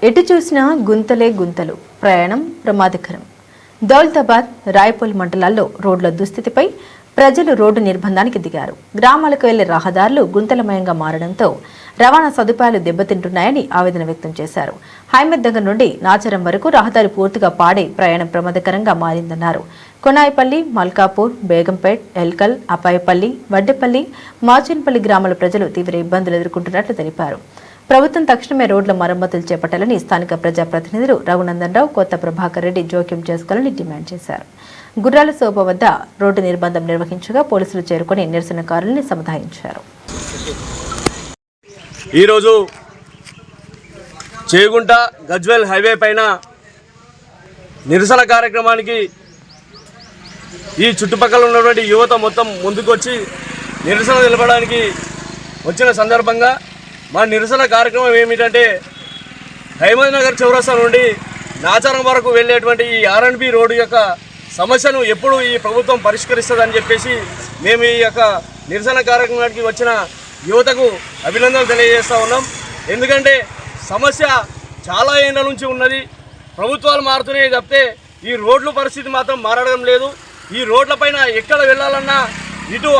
ఎటు చూసినా గుంతలే గుంతలు, ప్రయాణం ప్రమాదకరం. దౌలతాబాద్, రాయపూల్ మండలాల్లో రోడ్ల దుస్థితిపై ప్రజలు రోడ్డు నిర్బంధానికి దిగారు. గ్రామాలకు వెళ్లే రహదారులు గుంతలమయంగా మారడంతో రవాణా సదుపాయాలు దెబ్బతింటున్నాయని ఆవేదన వ్యక్తం చేశారు. హైమద్ దగ్గర నుండి నాచారం వరకు రహదారి పూర్తిగా పాడై ప్రయాణం ప్రమాదకరంగా మారిందన్నారు. కొనాయిపల్లి, మల్కాపూర్, బేగంపేట్, ఎల్కల్, అపాయపల్లి, వడ్డేపల్లి, మాచిన్పల్లి గ్రామాల ప్రజలు తీవ్ర ఇబ్బందులు ఎదుర్కొంటున్నట్లు తెలిపారు. ప్రభుత్వం తక్షణమే రోడ్ల మరమ్మతులు చేపట్టాలని స్థానిక ప్రజాప్రతినిధులు రఘునందన్ రావు, కొత్త ప్రభాకర్ రెడ్డి జోక్యం చేసుకోవాలని డిమాండ్ చేశారు. గుర్రాల శోభ వద్ద రోడ్డు నిర్బంధం నిర్వహించగా పోలీసులు చేరుకుని నిరసనకారుల్ని సముదాయించారు. ఈరోజు చేగుంట గజ్వేల్ హైవే పైన నిరసన కార్యక్రమానికి ఈ చుట్టుపక్కల ఉన్నటువంటి యువత మొత్తం ముందుకొచ్చి నిరసన తెలపడానికి వచ్చిన సందర్భంగా మా నిరసన కార్యక్రమం ఏమిటంటే హైమద్ నగర్ చౌరస్తా నుండి నాచారం వరకు వెళ్ళేటువంటి ఈ R&B రోడ్డు యొక్క సమస్యను ఎప్పుడు ఈ ప్రభుత్వం పరిష్కరిస్తుందని చెప్పేసి మేము ఈ యొక్క నిరసన కార్యక్రమానికి వచ్చిన యువతకు అభినందనలు తెలియజేస్తూ ఉన్నాం. ఎందుకంటే సమస్య చాలా ఏళ్ళ నుంచి ఉన్నది. ప్రభుత్వాలు మారుతున్నాయి తప్పితే ఈ రోడ్ల పరిస్థితి మాత్రం మారడం లేదు. ఈ రోడ్లపైన ఎక్కడ వెళ్ళాలన్నా ఇటు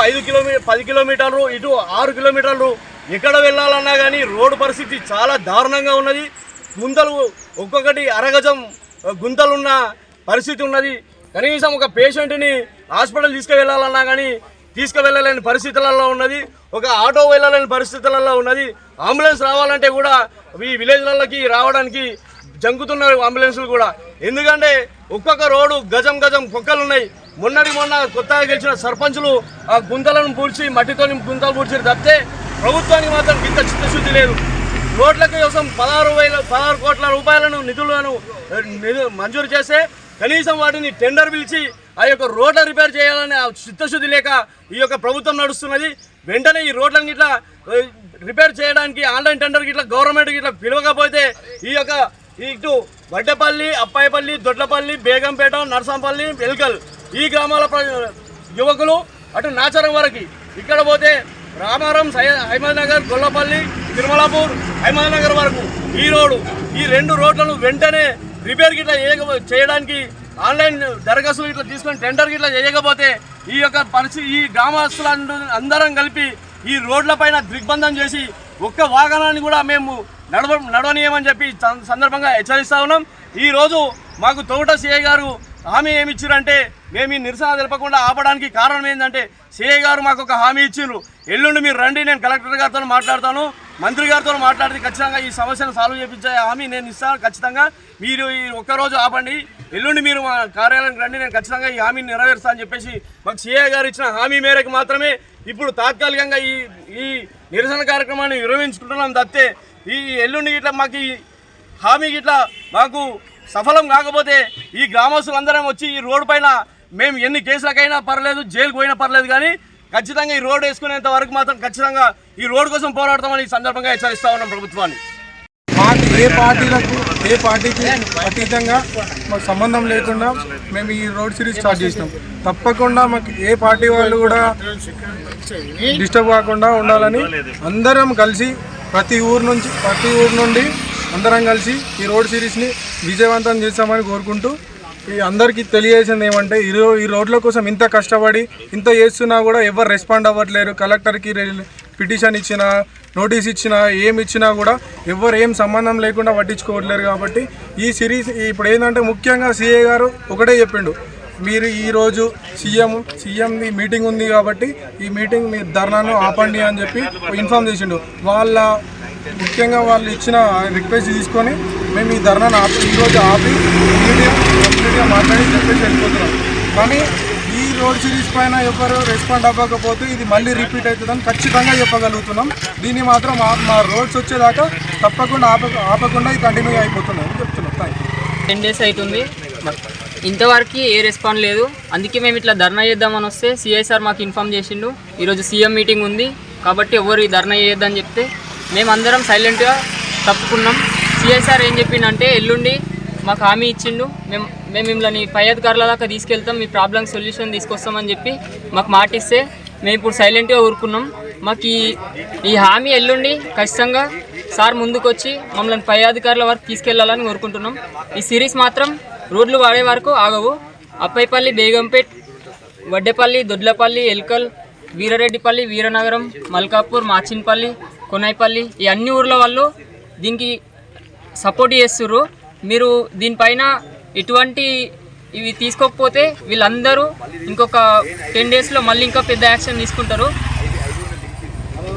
10 కిలోమీటర్లు, ఇటు 6 కిలోమీటర్లు ఎక్కడ వెళ్ళాలన్నా కానీ రోడ్డు పరిస్థితి చాలా దారుణంగా ఉన్నది. గుంతలు ఒక్కొక్కటి అరగజం గుంతలున్న పరిస్థితి ఉన్నది. కనీసం ఒక పేషెంట్ని హాస్పిటల్ తీసుకువెళ్ళాలన్నా కానీ తీసుకువెళ్ళలేని పరిస్థితులలో ఉన్నది. ఒక ఆటో వెళ్ళలేని పరిస్థితులలో ఉన్నది. అంబులెన్స్ రావాలంటే కూడా ఈ విలేజ్లకి రావడానికి జంకుతున్న అంబులెన్సులు కూడా. ఎందుకంటే ఒక్కొక్క రోడ్డు గజం కుక్కలు ఉన్నాయి. మొన్న కొత్తగా గెలిచిన సర్పంచులు ఆ గుంతలను పూడ్చి మట్టితో గుంతలు పూడ్చారు తప్పితే ప్రభుత్వానికి మాత్రం ఇంత చిత్తశుద్ధి లేదు. రోడ్ల కోసం 16 కోట్ల రూపాయలను నిధులను మంజూరు చేస్తే కనీసం వాటిని టెండర్ పిలిచి ఆ యొక్క రోడ్ల రిపేర్ చేయాలనే చిత్తశుద్ధి లేక ఈ యొక్క ప్రభుత్వం నడుస్తున్నది. వెంటనే ఈ రోడ్లను ఇట్లా రిపేర్ చేయడానికి ఆన్లైన్ టెండర్ ఇట్లా గవర్నమెంట్ ఇట్లా పిలవకపోతే ఈ యొక్క ఇటు వడ్డేపల్లి, అప్పాయపల్లి, దొడ్లపల్లి, బేగంపేట, నర్సంపల్లి, ఎల్కల్ ఈ గ్రామాల యువకులు అటు నాచారం వరకు ఇక్కడ పోతే రామారం, హైమద్ నగర్, గొల్లపల్లి, తిరుమలాపూర్, హైమద్ నగర్ వరకు ఈ 2 రోడ్లను వెంటనే రిపేర్ గిట్లా చేయడానికి ఆన్లైన్ దరఖాస్తులు ఇట్లా తీసుకొని టెండర్ గిట్లా చేయకపోతే ఈ యొక్క పరిస్థితి ఈ గ్రామస్తులందరూ అందరం కలిపి ఈ రోడ్లపైన దిగ్బంధం చేసి ఒక్క వాహనాన్ని కూడా మేము నడవనీయమని చెప్పి సందర్భంగా హెచ్చరిస్తా ఉన్నాం. ఈరోజు మాకు తోట సిఐ గారు హామీ ఏమి ఇచ్చారంటే మేము ఈ నిరసన తెలపకుండా ఆపడానికి కారణం ఏంటంటే సిఐ గారు మాకు ఒక హామీ ఇచ్చిండ్రు. ఎల్లుండి మీరు రండి, నేను కలెక్టర్ గారితో మాట్లాడతాను, మంత్రి గారితో మాట్లాడితే ఖచ్చితంగా ఈ సమస్యను సాల్వ్ చేయించే హామీ నేను ఇస్తాను. ఖచ్చితంగా మీరు ఈ ఒక్కరోజు ఆపండి, ఎల్లుండి మీరు మా కార్యాలయానికి రండి, నేను ఖచ్చితంగా ఈ హామీని నెరవేరుస్తాను అని చెప్పేసి మాకు సిఐ గారు ఇచ్చిన హామీ మేరకు మాత్రమే ఇప్పుడు తాత్కాలికంగా ఈ నిరసన కార్యక్రమాన్ని విరమించుకుంటున్నాం తప్పితే ఈ ఎల్లుండి గిట్లా మాకు ఈ హామీ గిట్లా మాకు సఫలం కాకపోతే ఈ గ్రామస్తులందరం వచ్చి ఈ రోడ్డు పైన మేము ఎన్ని కేసులకైనా పర్లేదు, జైలుకు పోయినా పర్లేదు, కానీ ఖచ్చితంగా ఈ రోడ్డు వేసుకునేంత వరకు మాత్రం ఖచ్చితంగా ఈ రోడ్డు కోసం పోరాడతామని ఈ సందర్భంగా హెచ్చరిస్తా ఉన్నాం ప్రభుత్వాన్ని. మాకు ఏ పార్టీకి అతీతంగా మాకు సంబంధం లేకుండా మేము ఈ రోడ్ సిరీస్ స్టార్ట్ చేసినాం. తప్పకుండా మాకు ఏ పార్టీ వాళ్ళు కూడా డిస్టర్బ్ కాకుండా ఉండాలని అందరం కలిసి ప్రతి ఊరు నుండి అందరం కలిసి ఈ రోడ్ సిరీస్ని విజయవంతం చేస్తామని కోరుకుంటూ ఈ అందరికీ తెలియజేసింది ఏమంటే ఈ రోడ్ల కోసం ఇంత కష్టపడి ఇంత చేస్తున్నా కూడా ఎవరు రెస్పాండ్ అవ్వట్లేరు. కలెక్టర్కి పిటిషన్ ఇచ్చినా, నోటీస్ ఇచ్చినా, ఏమి ఇచ్చినా కూడా ఎవరు ఏం సంబంధం లేకుండా పట్టించుకోవట్లేరు. కాబట్టి ఈ సిరీస్ ఇప్పుడు ఏంటంటే ముఖ్యంగా సిఏ గారు ఒకటే చెప్పిండు, మీరు ఈరోజు సీఎంది మీటింగ్ ఉంది కాబట్టి ఈ మీటింగ్ మీరు ధర్నాను ఆపండి అని చెప్పి ఇన్ఫార్మ్ చేసిండు. ముఖ్యంగా వాళ్ళు ఇచ్చిన రిక్వెస్ట్ తీసుకొని మేము ఈ ధర్నాను ఈరోజు ఆపి కంప్లీట్గా మాట్లాడి చెప్పేసి వెళ్ళిపోతున్నాం. కానీ ఈ రోడ్ సిరీస్ పైన ఎవరు రెస్పాండ్ అవ్వకపోతే ఇది మళ్ళీ రిపీట్ అవుతుందని ఖచ్చితంగా చెప్పగలుగుతున్నాం. దీన్ని మాత్రం మా రోడ్స్ వచ్చేదాకా తప్పకుండా ఆపకుండా ఇది కంటిన్యూ అయిపోతున్నాయని చెప్తున్నాం. Thank you. 10 days అవుతుంది, ఇంతవరకు ఏ రెస్పాండ్ లేదు. అందుకే మేము ఇట్లా ధర్నా చేద్దామని వస్తే సిఐ సార్ మాకు ఇన్ఫామ్ చేసిండు ఈరోజు సీఎం మీటింగ్ ఉంది కాబట్టి ఎవరు ఈ ధర్నా చేయొద్దని చెప్తే మేమందరం సైలెంట్గా తప్పుకున్నాం. సిఐ సార్ ఏం చెప్పిండంటే ఎల్లుండి మాకు హామీ ఇచ్చిండు, మేము మిమ్మల్ని పై అధికారుల దాకా తీసుకెళ్తాం, మీ ప్రాబ్లం సొల్యూషన్ తీసుకొస్తామని చెప్పి మాకు మాట ఇస్తే మేము ఇప్పుడు సైలెంట్గా ఊరుకున్నాం. మాకు ఈ హామీ ఎల్లుండి ఖచ్చితంగా సార్ ముందుకొచ్చి మమ్మల్ని పై అధికారుల వరకు తీసుకెళ్లాలని కోరుకుంటున్నాం. ఈ సిరీస్ మాత్రం రోడ్లు వాడే వరకు ఆగవు. అప్పైపల్లి, బేగంపేట్, వడ్డేపల్లి, దొడ్లపల్లి, ఎల్కల్, వీరారెడ్డిపల్లి, వీరనగరం, మల్కాపూర్, మాచిన్పల్లి, కొనైపల్లి ఈ అన్ని ఊర్ల వాళ్ళు దీనికి సపోర్ట్ చేస్తుర్రు. మీరు దీనిపైన ఎటువంటి ఇవి తీసుకోకపోతే వీళ్ళందరూ ఇంకొక 10 daysలో మళ్ళీ ఇంకా పెద్ద యాక్షన్ తీసుకుంటారు.